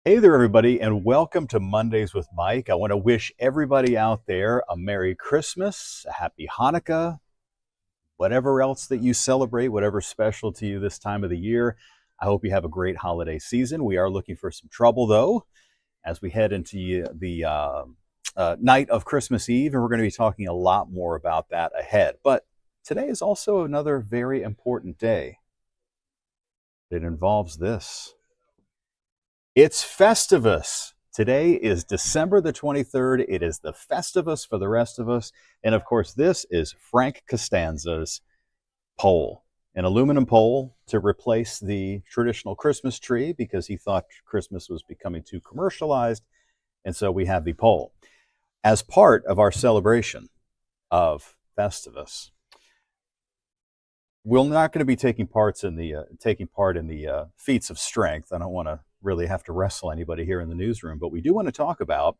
Hey there, everybody, and welcome to Mondays with Mike. I want to wish everybody out there a Merry Christmas, a Happy Hanukkah, whatever else that you celebrate, whatever's special to you this time of the year. I hope you have a great holiday season. We are looking for some trouble, though, as we head into the night of Christmas Eve, and we're going to be talking a lot more about that ahead. But today is also another very important day. It involves this. It's Festivus. Today is December the 23rd. It is the Festivus for the rest of us. And of course, this is Frank Costanza's pole, an aluminum pole to replace the traditional Christmas tree because he thought Christmas was becoming too commercialized. And so we have the pole as part of our celebration of Festivus. We're not going to be taking part in the feats of strength. I don't want to really have to wrestle anybody here in the newsroom, but we do want to talk about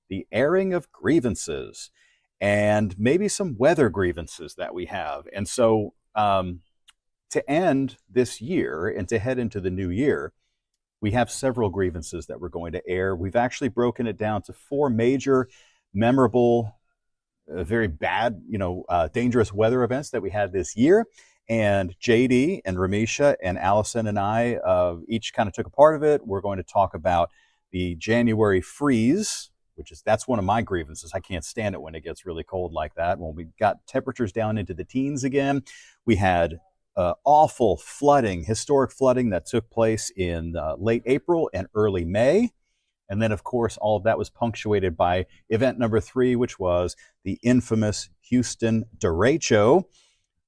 the airing of grievances and maybe some weather grievances that we have. And so, to end this year and to head into the new year, we have several grievances that we're going to air. We've actually broken it down to four major, memorable, very bad, dangerous weather events that we had this year. And JD and Ramisha and Allison and I each kind of took a part of it. We're going to talk about the January freeze, that's one of my grievances. I can't stand it when it gets really cold like that. When we got temperatures down into the teens again, we had awful flooding, historic flooding that took place in late April and early May. And then, of course, all of that was punctuated by event number 3, which was the infamous Houston derecho.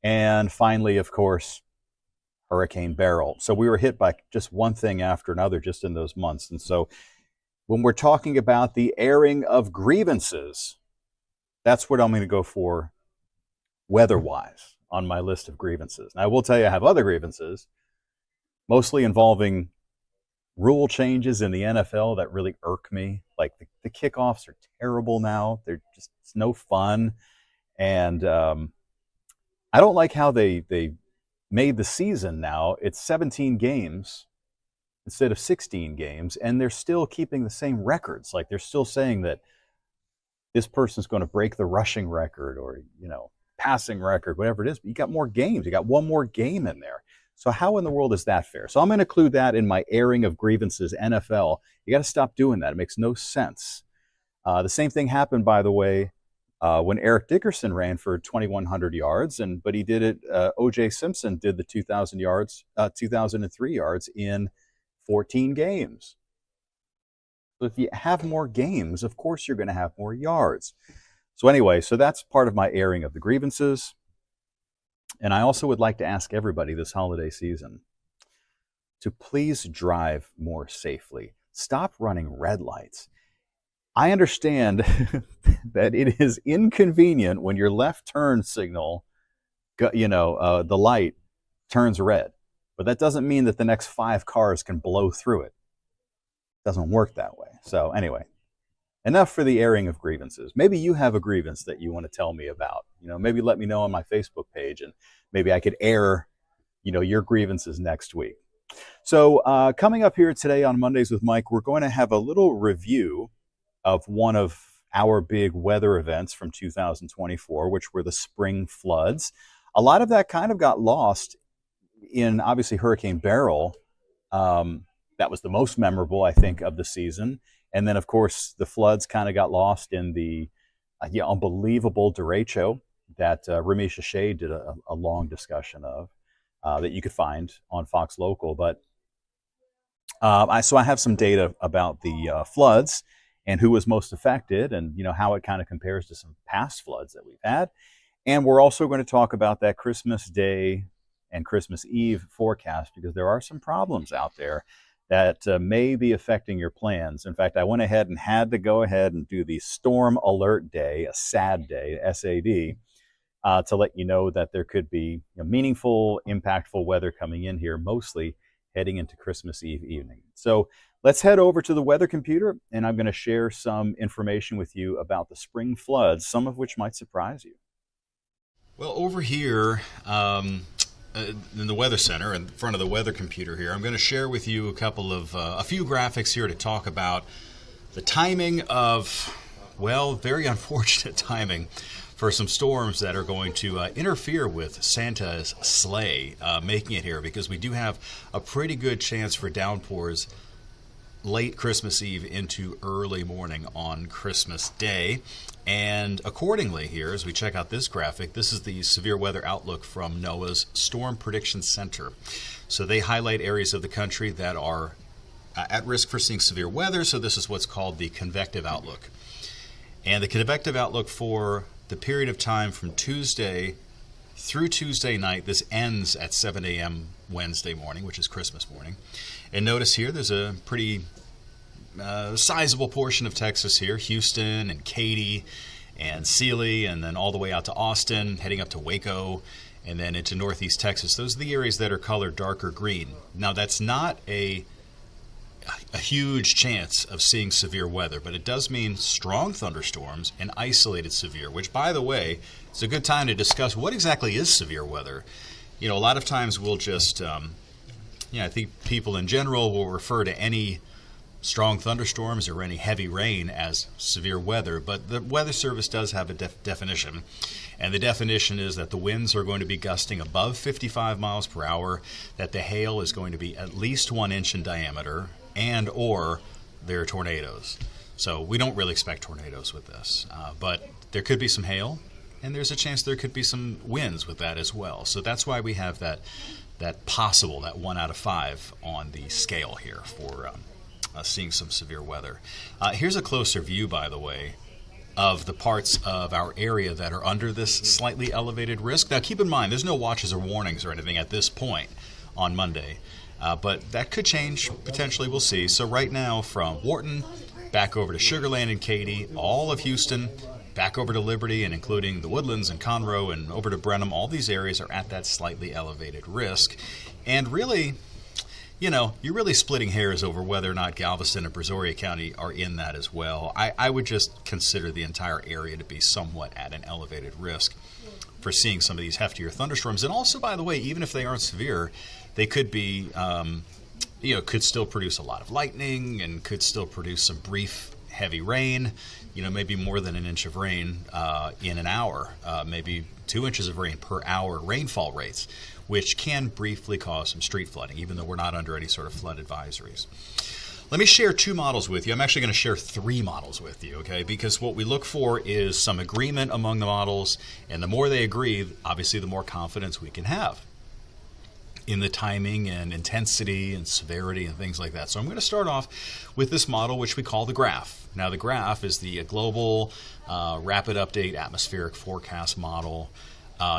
And finally, of course, Hurricane Beryl. So we were hit by just one thing after another just in those months. And so when we're talking about the airing of grievances, that's what I'm going to go for weather-wise on my list of grievances. And I will tell you I have other grievances, mostly involving rule changes in the NFL that really irk me. Like the kickoffs are terrible now. It's no fun. And I don't like how they made the season now. It's 17 games instead of 16 games, and they're still keeping the same records. Like they're still saying that this person's going to break the rushing record or, passing record, whatever it is. But you got more games. You got one more game in there. So how in the world is that fair? So I'm going to include that in my airing of grievances, NFL. You got to stop doing that. It makes no sense. The same thing happened, by the way, when Eric Dickerson ran for 2,100 yards, but he did it. O.J. Simpson did the 2,003 yards in 14 games. So if you have more games, of course you're going to have more yards. So anyway, that's part of my airing of the grievances. And I also would like to ask everybody this holiday season to please drive more safely. Stop running red lights. I understand that it is inconvenient when your left turn signal, the light turns red, but that doesn't mean that the next 5 cars can blow through it. It doesn't work that way. So anyway, enough for the airing of grievances. Maybe you have a grievance that you want to tell me about. Maybe let me know on my Facebook page, and maybe I could air, your grievances next week. So coming up here today on Mondays with Mike, we're going to have a little review of one of our big weather events from 2024, which were the spring floods. A lot of that kind of got lost in, obviously, Hurricane Beryl. That was the most memorable, I think, of the season. And then, of course, the floods kind of got lost in the unbelievable derecho that Ramisha Shea did a long discussion of that you could find on Fox Local. But I have some data about the floods and who was most affected, and how it kind of compares to some past floods that we've had. And we're also going to talk about that Christmas Day and Christmas Eve forecast, because there are some problems out there that may be affecting your plans. In fact, I went ahead and had to go ahead and do the Storm Alert Day, a SAD day, SAD, to let you know that there could be meaningful, impactful weather coming in here, mostly heading into Christmas Eve evening. So let's head over to the weather computer, and I'm going to share some information with you about the spring floods, some of which might surprise you. Well, over here, in the Weather Center in front of the weather computer here. I'm going to share with you a few graphics here to talk about the timing of, well, very unfortunate timing for some storms that are going to interfere with Santa's sleigh making it here, because we do have a pretty good chance for downpours late Christmas Eve into early morning on Christmas Day. And accordingly here, as we check out this graphic, this is the severe weather outlook from NOAA's Storm Prediction Center. So they highlight areas of the country that are at risk for seeing severe weather. So this is what's called the convective outlook. And the convective outlook for the period of time from Tuesday through Tuesday night, this ends at 7 a.m. Wednesday morning, which is Christmas morning. And notice here, there's a pretty sizable portion of Texas here, Houston and Katy and Sealy, and then all the way out to Austin, heading up to Waco, and then into northeast Texas. Those are the areas that are colored darker green. Now, that's not a huge chance of seeing severe weather, but it does mean strong thunderstorms and isolated severe, which, by the way, it's a good time to discuss what exactly is severe weather. You know, a lot of times we'll just, I think people in general will refer to any strong thunderstorms or any heavy rain as severe weather, but the Weather Service does have a definition, and the definition is that the winds are going to be gusting above 55 miles per hour, that the hail is going to be at least 1 inch in diameter, and or there are tornadoes. So we don't really expect tornadoes with this, but there could be some hail, and there's a chance there could be some winds with that as well. So that's why we have that possible, that 1 out of 5 on the scale here for seeing some severe weather. Here's a closer view, by the way, of the parts of our area that are under this slightly elevated risk. Now, keep in mind, there's no watches or warnings or anything at this point on Monday, but that could change potentially. We'll see. So right now, from Wharton back over to Sugar Land and Katy, all of Houston, back over to Liberty, and including the Woodlands and Conroe and over to Brenham, all these areas are at that slightly elevated risk. And really, you're really splitting hairs over whether or not Galveston and Brazoria County are in that as well. I would just consider the entire area to be somewhat at an elevated risk for seeing some of these heftier thunderstorms. And also, by the way, even if they aren't severe, they could be, could still produce a lot of lightning and could still produce some brief heavy rain, maybe more than 1 inch of rain in an hour, maybe 2 inches of rain per hour rainfall rates, which can briefly cause some street flooding, even though we're not under any sort of flood advisories. Let me share 2 models with you. I'm actually going to share 3 models with you, okay? Because what we look for is some agreement among the models, and the more they agree, obviously the more confidence we can have in the timing and intensity and severity and things like that. So I'm going to start off with this model, which we call the graph. Now, the graph is the global rapid update atmospheric forecast model.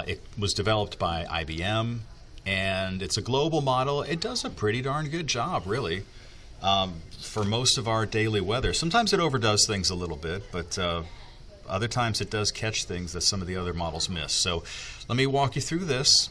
It was developed by IBM, and it's a global model. It does a pretty darn good job, really, for most of our daily weather. Sometimes it overdoes things a little bit, but other times it does catch things that some of the other models miss. So let me walk you through this.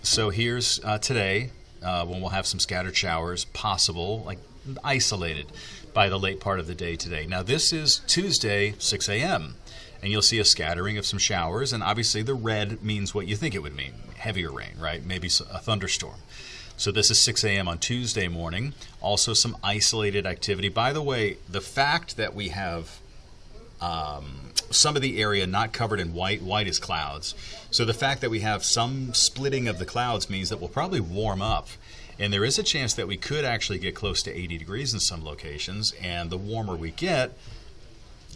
So here's today, when we'll have some scattered showers, possible, like isolated by the late part of the day today. Now, this is Tuesday, 6 a.m., and you'll see a scattering of some showers, and obviously the red means what you think it would mean, heavier rain, right? Maybe a thunderstorm. So this is 6 a.m. on Tuesday morning. Also some isolated activity. By the way, the fact that we have some of the area not covered in white is clouds. So the fact that we have some splitting of the clouds means that we'll probably warm up. And there is a chance that we could actually get close to 80 degrees in some locations. And the warmer we get,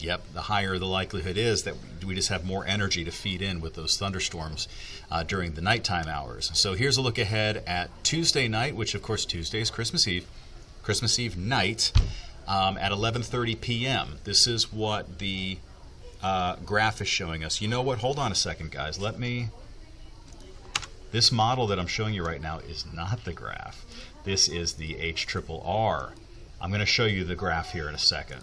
the higher the likelihood is that we just have more energy to feed in with those thunderstorms during the nighttime hours. So here's a look ahead at Tuesday night, which of course Tuesday is Christmas Eve night at 11:30 p.m. This is what the graph is showing us. You know what? Hold on a second, guys. This model that I'm showing you right now is not the graph. This is the HRRR. I'm going to show you the graph here in a second.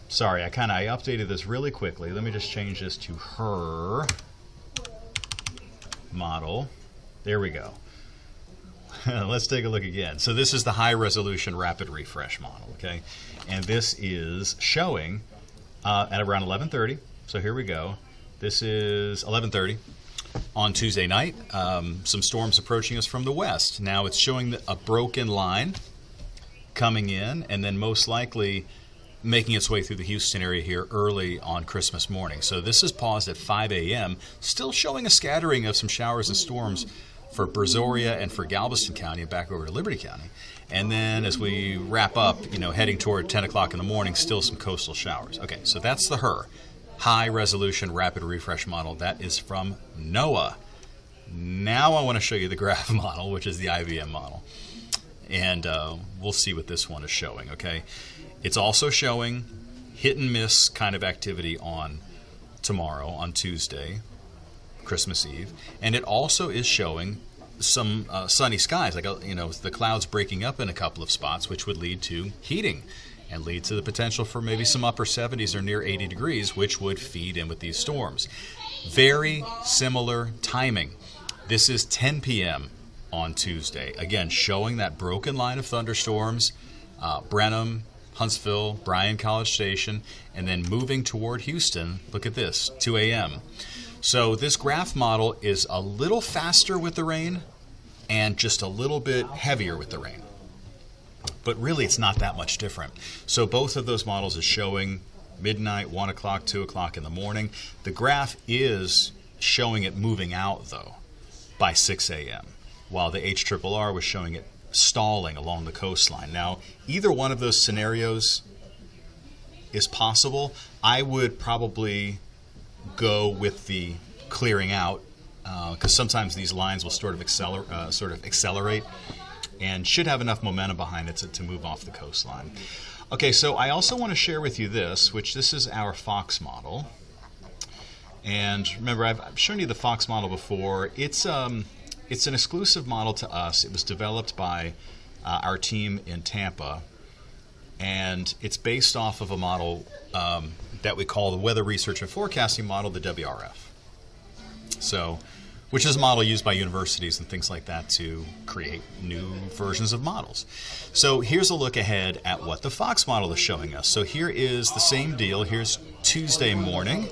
Sorry, I updated this really quickly. Let me just change this to her model. There we go. Let's take a look again. So this is the high resolution rapid refresh model, okay? And this is showing at around 11:30. So here we go. This is 11:30. on Tuesday night, some storms approaching us from the west. Now it's showing a broken line coming in, and then most likely making its way through the Houston area here early on Christmas morning. So this is paused at 5 a.m., still showing a scattering of some showers and storms for Brazoria and for Galveston County and back over to Liberty County. And then as we wrap up, heading toward 10 o'clock in the morning, still some coastal showers. Okay, so that's the HRRR, High Resolution Rapid Refresh Model. That is from NOAA. Now I want to show you the graph model, which is the IVM model. And we'll see what this one is showing, okay? It's also showing hit and miss kind of activity on tomorrow, on Tuesday, Christmas Eve. And it also is showing some sunny skies, like the clouds breaking up in a couple of spots, which would lead to heating and lead to the potential for maybe some upper 70s or near 80 degrees, which would feed in with these storms. Very similar timing. This is 10 p.m. on Tuesday. Again, showing that broken line of thunderstorms, Brenham, Huntsville, Bryan College Station, and then moving toward Houston. Look at this, 2 a.m. So this graph model is a little faster with the rain and just a little bit heavier with the rain. But really, it's not that much different. So both of those models is showing midnight, 1 o'clock, 2 o'clock in the morning. The graph is showing it moving out, though, by 6 a.m., while the HRRR was showing it stalling along the coastline. Now, either one of those scenarios is possible. I would probably go with the clearing out, because sometimes these lines will sort of accelerate and should have enough momentum behind it to move off the coastline. Okay, so I also want to share with you this is our Fox model. And remember, I've shown you the Fox model before. It's an exclusive model to us. It was developed by our team in Tampa, and it's based off of a model that we call the Weather Research and Forecasting Model, the WRF. So, which is a model used by universities and things like that to create new versions of models. So here's a look ahead at what the Fox model is showing us. So here is the same deal. Here's Tuesday morning,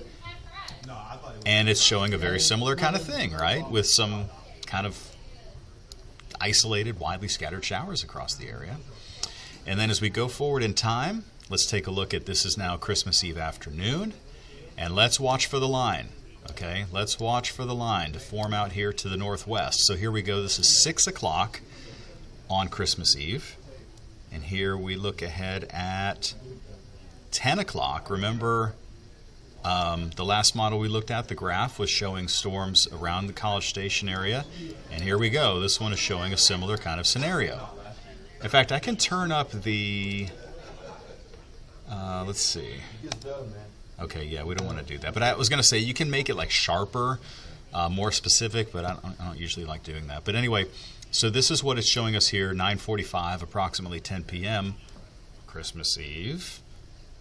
and it's showing a very similar kind of thing, right? With some kind of isolated, widely scattered showers across the area. And then as we go forward in time, let's take a look at this is now Christmas Eve afternoon, and let's watch for the line. Okay, let's watch for the line to form out here to the northwest. So here we go. This is 6 o'clock on Christmas Eve. And here we look ahead at 10 o'clock. Remember, the last model we looked at, the graph, was showing storms around the College Station area. And here we go. This one is showing a similar kind of scenario. In fact, I can turn up the... let's see. Okay, yeah, we don't want to do that. But I was going to say, you can make it like sharper, more specific, but I don't usually like doing that. But anyway, so this is what it's showing us here, 9:45, approximately 10 p.m., Christmas Eve.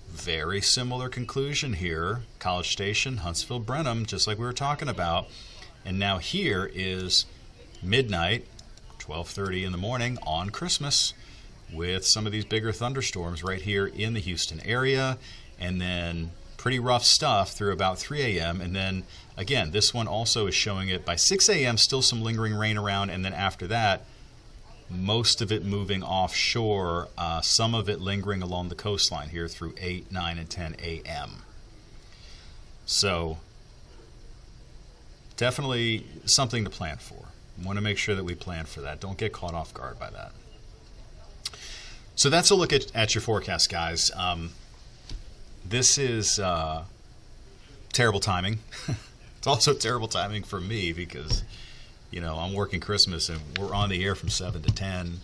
Very similar conclusion here. College Station, Huntsville, Brenham, just like we were talking about. And now here is midnight, 12:30 in the morning on Christmas, with some of these bigger thunderstorms right here in the Houston area. And then pretty rough stuff through about 3 a.m. And then, again, this one also is showing it by 6 a.m., still some lingering rain around. And then after that, most of it moving offshore, some of it lingering along the coastline here through 8, 9, and 10 a.m. So definitely something to plan for. We want to make sure that we plan for that. Don't get caught off guard by that. So that's a look at your forecast, guys. This is terrible timing. It's also terrible timing for me because, I'm working Christmas and we're on the air from 7 to 10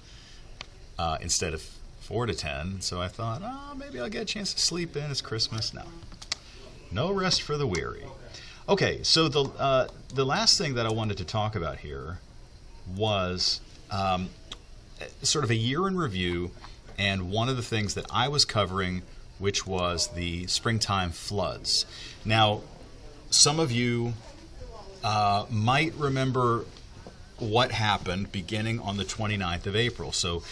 instead of 4 to 10. So I thought, maybe I'll get a chance to sleep in. It's Christmas. No rest for the weary. Okay, so the last thing that I wanted to talk about here was sort of a year in review, and one of the things that I was covering, which was the springtime floods. Now, some of you might remember what happened beginning on the 29th of April. So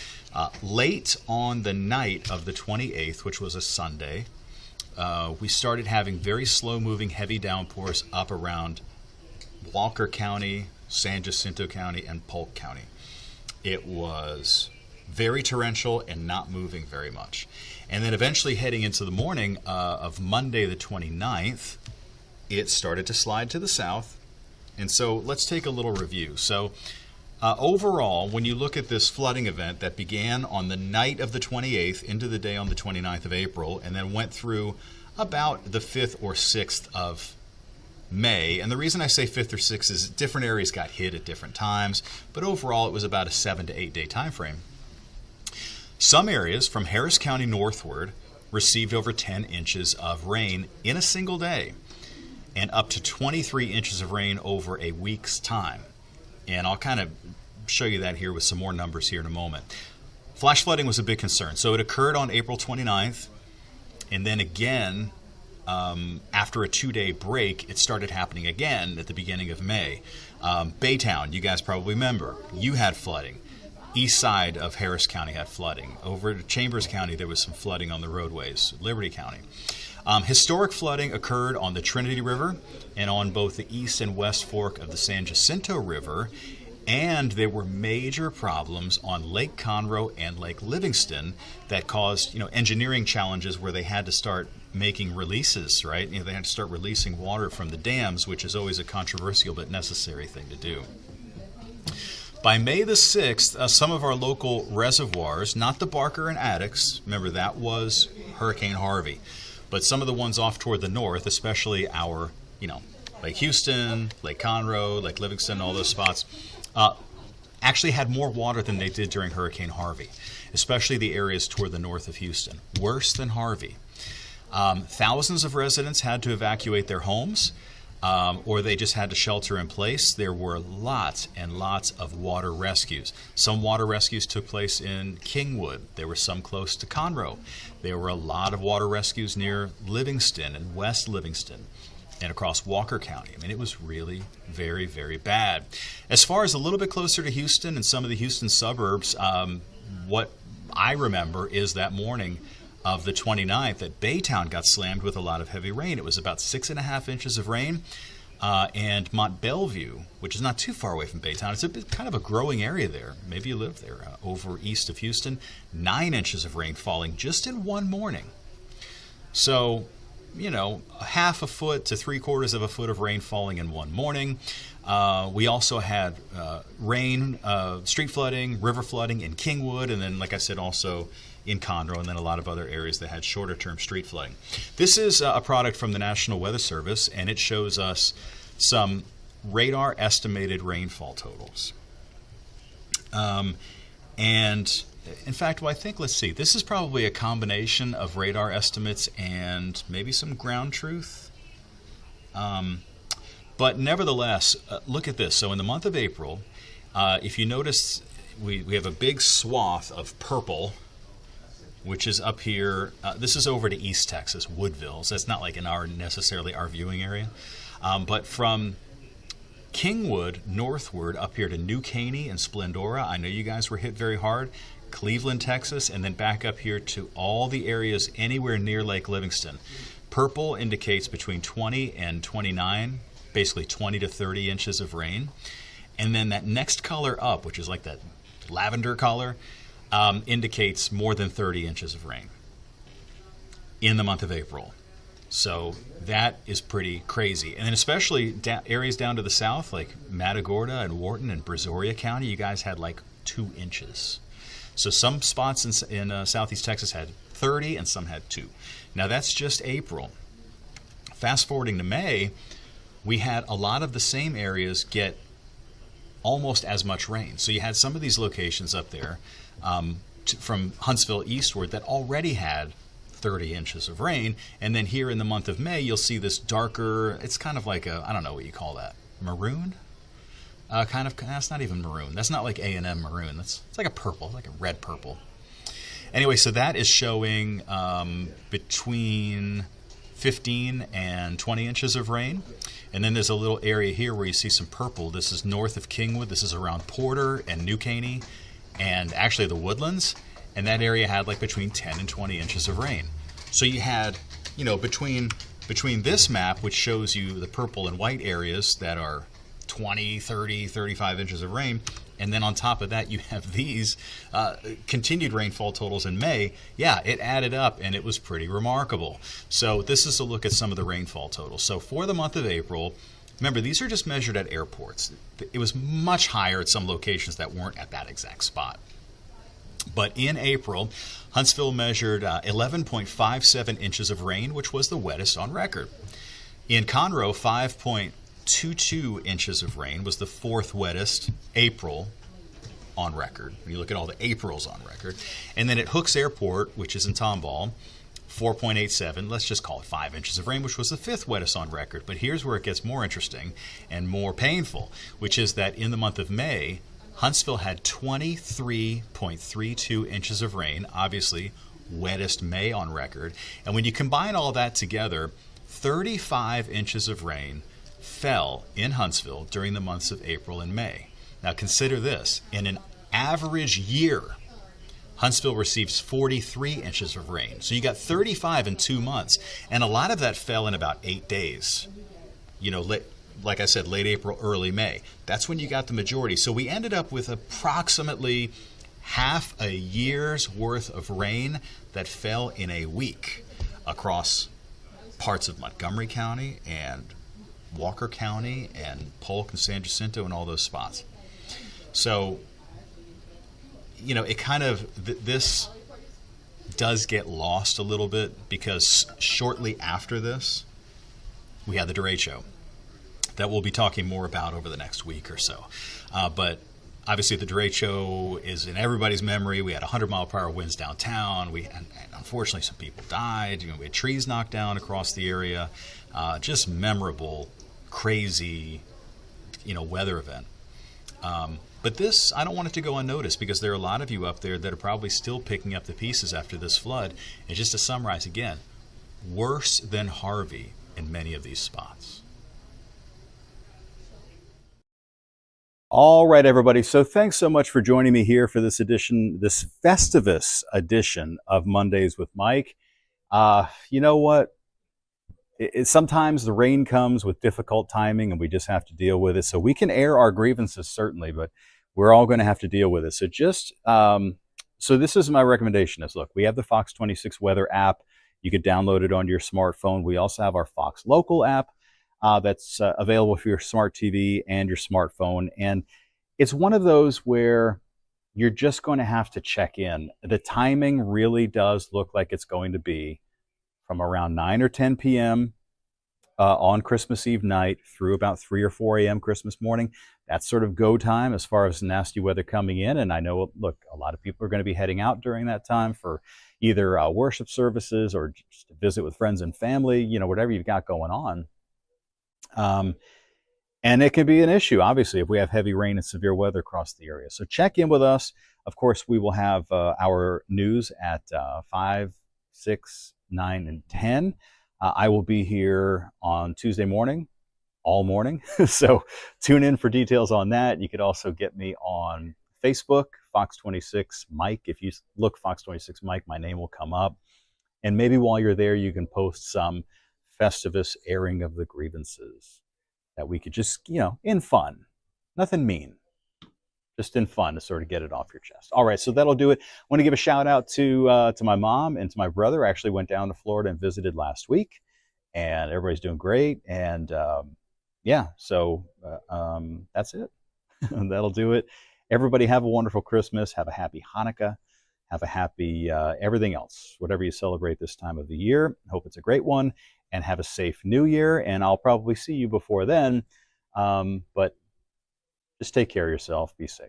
late on the night of the 28th, which was a Sunday, we started having very slow-moving, heavy downpours up around Walker County, San Jacinto County, and Polk County. It was very torrential and not moving very much. And then eventually heading into the morning of Monday the 29th, it started to slide to the south. And so let's take a little review. So overall, when you look at this flooding event that began on the night of the 28th into the day on the 29th of April, and then went through about the 5th or 6th of May, and the reason I say 5th or 6th is different areas got hit at different times, but overall it was about a 7 to 8 day time frame. Some areas from Harris County northward received over 10 inches of rain in a single day, and up to 23 inches of rain over a week's time. And I'll kind of show you that here with some more numbers here in a moment. Flash flooding was a big concern. So it occurred on April 29th, and then again, after a 2-day break, it started happening again at the beginning of May. Baytown, you guys probably remember, you had flooding. East side of Harris County had flooding. Over to Chambers County, there was some flooding on the roadways. Liberty County. Historic flooding occurred on the Trinity River and on both the east and west fork of the San Jacinto River, and there were major problems on Lake Conroe and Lake Livingston that caused, engineering challenges where they had to start making releases, right? They had to start releasing water from the dams, which is always a controversial but necessary thing to do. By May the 6th, some of our local reservoirs, not the Barker and Addicks, remember that was Hurricane Harvey, but some of the ones off toward the north, especially our, Lake Houston, Lake Conroe, Lake Livingston, all those spots, actually had more water than they did during Hurricane Harvey, especially the areas toward the north of Houston. Worse than Harvey. Thousands of residents had to evacuate their homes, or they just had to shelter in place. There were lots and lots of water rescues. Some water rescues took place in Kingwood. There were some close to Conroe. There were a lot of water rescues near Livingston and West Livingston and across Walker County. I mean, it was really very, very bad. As far as a little bit closer to Houston and some of the Houston suburbs, what I remember is that morning of the 29th that Baytown got slammed with a lot of heavy rain. It was about 6.5 inches of rain. And Mont Belvieu, which is not too far away from Baytown, it's a bit, kind of a growing area there. Maybe you live there, over east of Houston. 9 inches of rain falling just in one morning. So, half a foot to 3/4 of a foot of rain falling in one morning. We also had rain, street flooding, river flooding in Kingwood, and then, like I said, also in Conroe, and then a lot of other areas that had shorter-term street flooding. This is a product from the National Weather Service, and it shows us some radar estimated rainfall totals. And in fact, let's see. This is probably a combination of radar estimates and maybe some ground truth. But nevertheless, look at this. So in the month of April, if you notice, we have a big swath of purple, which is up here. This is over to East Texas, Woodville. So it's not like necessarily our viewing area. But from Kingwood northward up here to New Caney and Splendora, I know you guys were hit very hard. Cleveland, Texas, and then back up here to all the areas anywhere near Lake Livingston. Purple indicates between 20 and 29, basically 20 to 30 inches of rain. And then that next color up, which is like that lavender color, indicates more than 30 inches of rain in the month of April. So that is pretty crazy. And then especially areas down to the south, like Matagorda and Wharton and Brazoria County, you guys had like 2 inches. So some spots in southeast Texas had 30 and some had 2. Now that's just April. Fast forwarding to May, we had a lot of the same areas get almost as much rain. So you had some of these locations up there from Huntsville eastward that already had 30 inches of rain. And then here in the month of May, you'll see this darker, it's kind of like I don't know what you call that, maroon? That's not even maroon. That's not like A&M maroon. It's like a purple, like a red purple. Anyway, so that is showing between 15 and 20 inches of rain. And then there's a little area here where you see some purple. This is north of Kingwood. This is around Porter and New Caney and actually the Woodlands. And that area had like between 10 and 20 inches of rain. So you had, between this map, which shows you the purple and white areas that are 20, 30, 35 inches of rain. And then on top of that, you have these continued rainfall totals in May. Yeah, it added up, and it was pretty remarkable. So this is a look at some of the rainfall totals. So for the month of April, remember, these are just measured at airports. It was much higher at some locations that weren't at that exact spot. But in April, Huntsville measured 11.57 inches of rain, which was the wettest on record. In Conroe, 5.22 inches of rain was the fourth wettest April on record. When you look at all the Aprils on record. And then at Hooks Airport, which is in Tomball, 4.87, let's just call it 5 inches of rain, which was the fifth wettest on record. But here's where it gets more interesting and more painful, which is that in the month of May, Huntsville had 23.32 inches of rain, obviously wettest May on record. And when you combine all that together, 35 inches of rain fell in Huntsville during the months of April and May. Now consider this, in an average year, Huntsville receives 43 inches of rain. So you got 35 in 2 months, and a lot of that fell in about 8 days. You know, like I said, late April, early May. That's when you got the majority. So we ended up with approximately half a year's worth of rain that fell in a week across parts of Montgomery County and Walker County and Polk and San Jacinto and all those spots. So, you know, it kind of, this does get lost a little bit because shortly after this, we had the derecho show that we'll be talking more about over the next week or so. But obviously the derecho show is in everybody's memory. We had 100-mile-per-hour winds downtown. And unfortunately some people died. You know, we had trees knocked down across the area. Just memorable, crazy, you know, weather event. But this, I don't want it to go unnoticed because there are a lot of you up there that are probably still picking up the pieces after this flood. And just to summarize again, worse than Harvey in many of these spots. All right, everybody. So thanks so much for joining me here for this edition, this Festivus edition of Mondays with Mike. You know what? Sometimes the rain comes with difficult timing and we just have to deal with it. So we can air our grievances, certainly, but we're all going to have to deal with it. So so this is my recommendation is, look, we have the Fox 26 weather app. You could download it onto your smartphone. We also have our Fox Local app. That's available for your smart TV and your smartphone. And it's one of those where you're just going to have to check in. The timing really does look like it's going to be from around 9 or 10 p.m. On Christmas Eve night through about 3 or 4 a.m. Christmas morning. That's sort of go time as far as nasty weather coming in. And I know, look, a lot of people are going to be heading out during that time for either worship services or just to visit with friends and family, you know, whatever you've got going on. And it can be an issue, obviously, if we have heavy rain and severe weather across the area. So check in with us. Of course, we will have our news at 5, 6, 9, and 10. I will be here on Tuesday morning, all morning. So tune in for details on that. You could also get me on Facebook, Fox26 Mike. If you look Fox26 Mike, my name will come up. And maybe while you're there, you can post some Festivus airing of the grievances that we could just, you know, in fun, nothing mean, just in fun to sort of get it off your chest. All right, so that'll do it. I want to give a shout out to my mom and to my brother. I actually went down to Florida and visited last week, and everybody's doing great. And yeah, so that's it. That'll do it. Everybody have a wonderful Christmas. Have a happy Hanukkah. Have a happy everything else, whatever you celebrate this time of the year. Hope it's a great one. And have a safe new year. And I'll probably see you before then. But just take care of yourself. Be safe.